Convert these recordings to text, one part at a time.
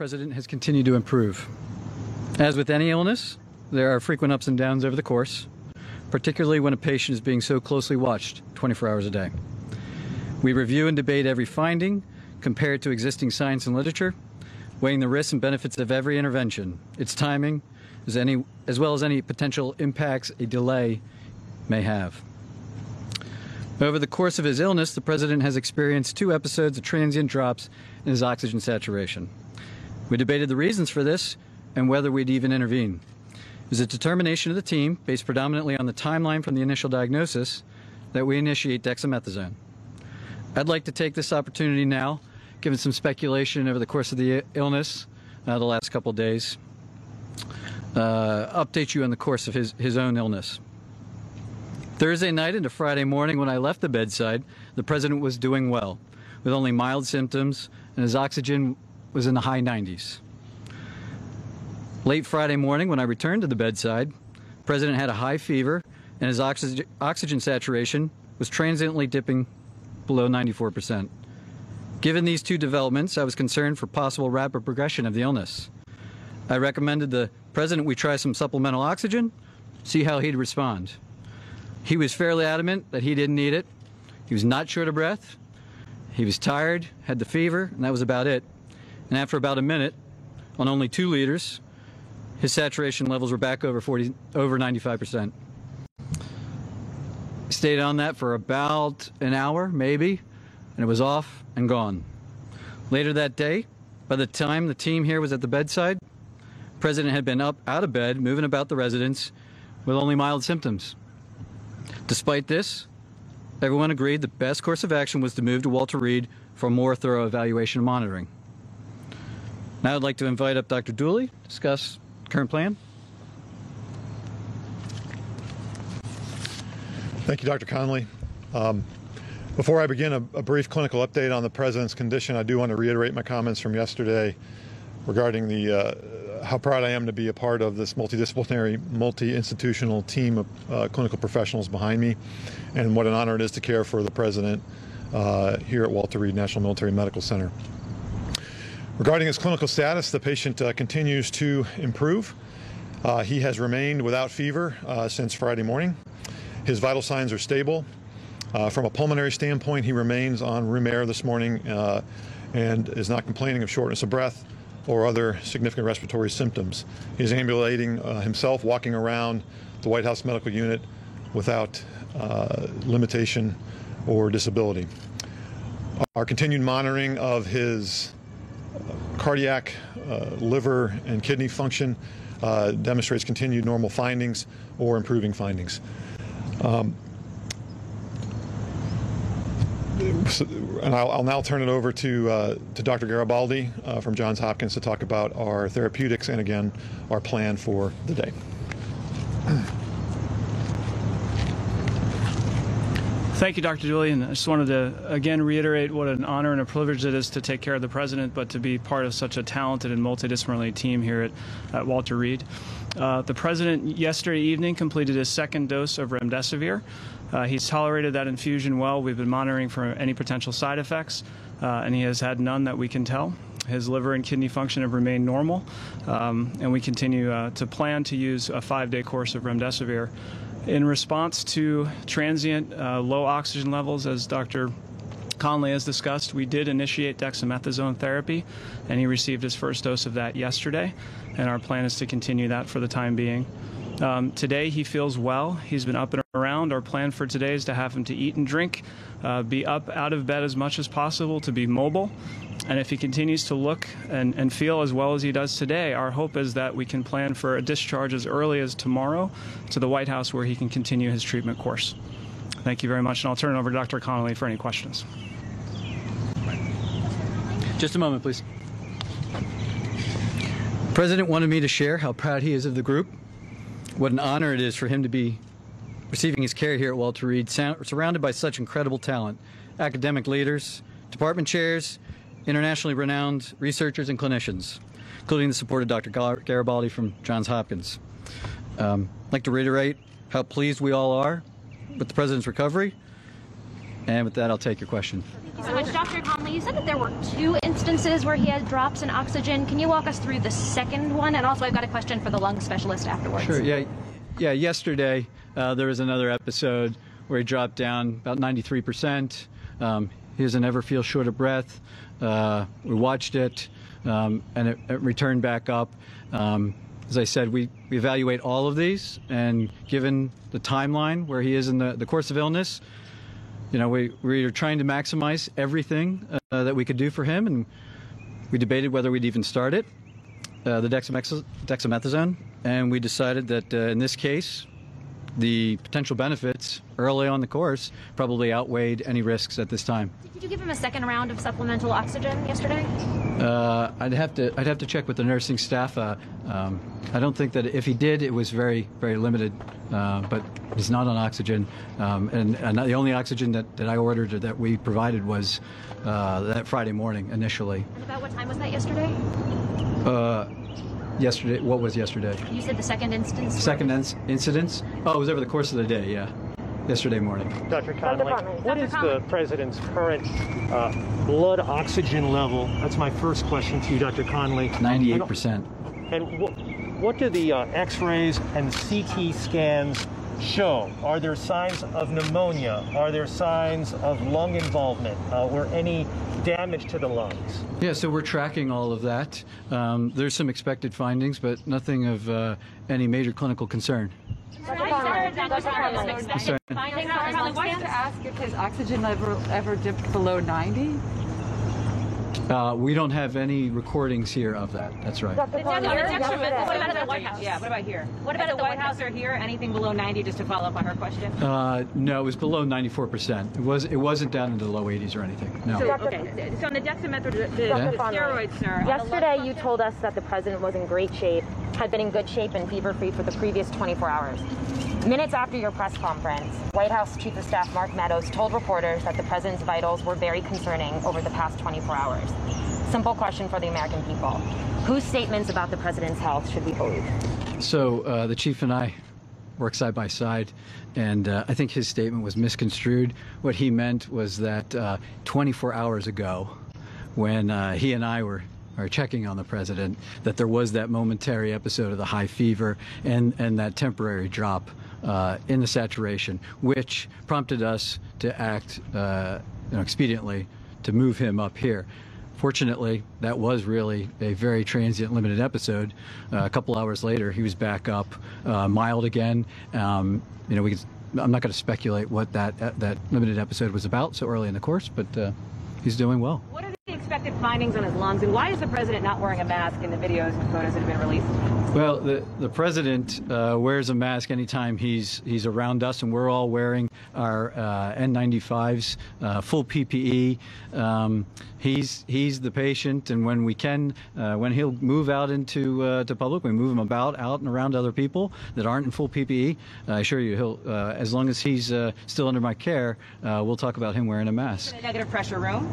President has continued to improve. As with any illness, there are frequent ups and downs over the course, particularly when a patient is being so closely watched 24 hours a day. We review and debate every finding, compare it to existing science and literature, weighing the risks and benefits of every intervention, its timing, as well as any potential impacts a delay may have. Over the course of his illness, the President has experienced 2 episodes of transient drops in his oxygen saturation. We debated the reasons for this and whether we'd even intervene. It was a determination of the team, based predominantly on the timeline from the initial diagnosis, that we initiate dexamethasone. I'd like to take this opportunity now, given some speculation over the course of the illness the last couple of days, update you on the course of his own illness. Thursday night into Friday morning when I left the bedside, the President was doing well, with only mild symptoms, and his oxygen was in the high 90s. Late Friday morning when I returned to the bedside, the President had a high fever, and his oxygen saturation was transiently dipping below 94%. Given these 2 developments, I was concerned for possible rapid progression of the illness. I recommended the President we try some supplemental oxygen, see how he'd respond. He was fairly adamant that he didn't need it. He was not short of breath. He was tired, had the fever, and that was about it. And after about a minute, on only 2 liters, his saturation levels were back over 95%. Stayed on that for about an hour, maybe, and it was off and gone. Later that day, by the time the team here was at the bedside, the President had been up out of bed, moving about the residence with only mild symptoms. Despite this, everyone agreed the best course of action was to move to Walter Reed for a more thorough evaluation and monitoring. Now I'd like to invite up Dr. Dooley to discuss the current plan. Thank you, Dr. Connolly. Before I begin a brief clinical update on the President's condition, I do want to reiterate my comments from yesterday regarding how proud I am to be a part of this multidisciplinary, multi-institutional team of clinical professionals behind me, and what an honor it is to care for the President here at Walter Reed National Military Medical Center. Regarding his clinical status, the patient continues to improve. He has remained without fever since Friday morning. His vital signs are stable. From a pulmonary standpoint, he remains on room air this morning and is not complaining of shortness of breath or other significant respiratory symptoms. He's ambulating himself, walking around the White House Medical Unit without limitation or disability. Our continued monitoring of his cardiac, liver, and kidney function demonstrates continued normal findings or improving findings. And I'll now turn it over to Dr. Garibaldi from Johns Hopkins to talk about our therapeutics and, again, our plan for the day. Thank you, Dr. Dooley, and I just wanted to again reiterate what an honor and a privilege it is to take care of the President, but to be part of such a talented and multidisciplinary team here at Walter Reed. The President yesterday evening completed his 2nd dose of remdesivir. He's tolerated that infusion well. We've been monitoring for any potential side effects, and he has had none that we can tell. His liver and kidney function have remained normal, and we continue to plan to use a 5-day course of remdesivir. In response to transient low oxygen levels, as Dr. Connolly has discussed, we did initiate dexamethasone therapy, and he received his 1st dose of that yesterday, and our plan is to continue that for the time being. Today he feels well. He's been up and around. Our plan for today is to have him to eat and drink, be up out of bed as much as possible, to be mobile. And if he continues to look and feel as well as he does today, our hope is that we can plan for a discharge as early as tomorrow to the White House, where he can continue his treatment course. Thank you very much, and I'll turn it over to Dr. Connolly for any questions. Just a moment, please. The President wanted me to share how proud he is of the group, what an honor it is for him to be receiving his care here at Walter Reed, surrounded by such incredible talent, academic leaders, department chairs, internationally renowned researchers and clinicians, including the support of Dr. Garibaldi from Johns Hopkins. I'd like to reiterate how pleased we all are with the President's recovery And with that, I'll take your question. Thank you so much. Dr. Conley, you said that there were 2 instances where he had drops in oxygen. Can you walk us through the second one? And also, I've got a question for the lung specialist afterwards. Sure, yeah. Yesterday, there was another episode where he dropped down about 93%. He doesn't ever feel short of breath. We watched it, and it returned back up. As I said, we evaluate all of these, and given the timeline where he is in the course of illness, we are trying to maximize everything that we could do for him, and we debated whether we'd even start it, the dexamethasone, and we decided that in this case, the potential benefits early on the course probably outweighed any risks at this time. Did you give him a second round of supplemental oxygen yesterday? I'd have to check with the nursing staff. I don't think that if he did, it was very, very limited. But he's not on oxygen, and the only oxygen that I ordered or that we provided was that Friday morning initially. And about what time was that yesterday? Yesterday. What was yesterday? You said the second instance. Second incidence? Oh, it was over the course of the day. Yeah, yesterday morning. Dr. Conley, what is the president's current blood oxygen level? That's my first question to you, Dr. Conley. 98%. And what do the X-rays and CT scans show? Are there signs of pneumonia? Are there signs of lung involvement or any damage to the lungs? Yeah, so we're tracking all of that. There's some expected findings, but nothing of any major clinical concern. I wanted to ask if his oxygen level ever dipped below 90. We don't have any recordings here of that. That's right. What about at the White House? Yeah, what about here? What about at the White House or here? Anything below 90, just to follow up on her question? No, it was below 94%. It wasn't down into the low 80s or anything. No. So, okay. So on the dexamethasone, the steroids, sir. Yesterday, you told us that the president was in great shape, had been in good shape and fever-free for the previous 24 hours. Minutes after your press conference, White House Chief of Staff Mark Meadows told reporters that the president's vitals were very concerning over the past 24 hours. Simple question for the American people. Whose statements about the president's health should we believe? So the chief and I work side by side, and I think his statement was misconstrued. What he meant was that 24 hours ago, when he and I were checking on the president, that there was that momentary episode of the high fever and that temporary drop in the saturation, which prompted us to act expediently to move him up here. Fortunately, that was really a very transient, limited episode. A couple hours later, he was back up, mild again. I'm not going to speculate what that limited episode was about so early in the course, but he's doing well. What are the expected findings on his lungs, and why is the president not wearing a mask in the videos and photos that have been released? Well, the president wears a mask anytime he's around us, and we're all wearing our N95s, full PPE. He's the patient, and when we can, when he'll move out into to public, we move him out and around other people that aren't in full PPE. I assure you, he'll as long as he's still under my care, we'll talk about him wearing a mask. In a negative pressure room.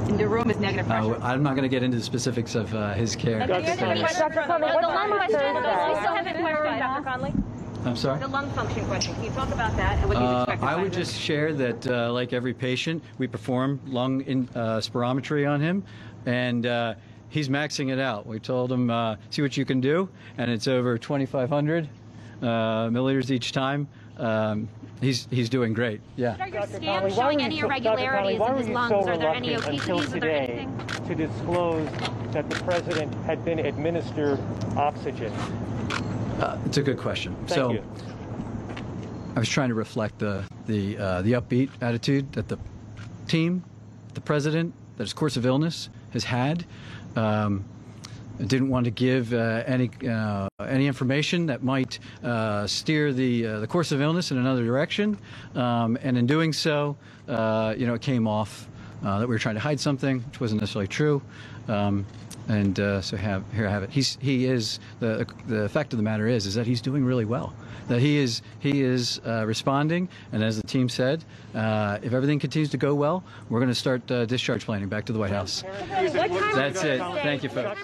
And the room is negative pressure. I'm not going to get into the specifics of his care. Dr. Conley, we still haven't clarified, Dr. Conley. I'm sorry? The lung function question. Can you talk about that and what you expect? I would just share that, like every patient, we perform lung spirometry on him, and he's maxing it out. We told him, see what you can do, and it's over 2,500 milliliters each time. He's doing great. Yeah. Are your scans showing any irregularities in his lungs? Are there any obesities? Are there anything? To disclose that the president had been administered oxygen? It's a good question. Thank you. I was trying to reflect the upbeat attitude that the team, the president, that his course of illness has had. I didn't want to give any information that might steer the course of illness in another direction, and in doing so, it came off that we were trying to hide something, which wasn't necessarily true. So here I have it. He is the fact of the matter is that he's doing really well. That he is responding, and as the team said, if everything continues to go well, we're going to start discharge planning back to the White House. That's it. Thank you, folks.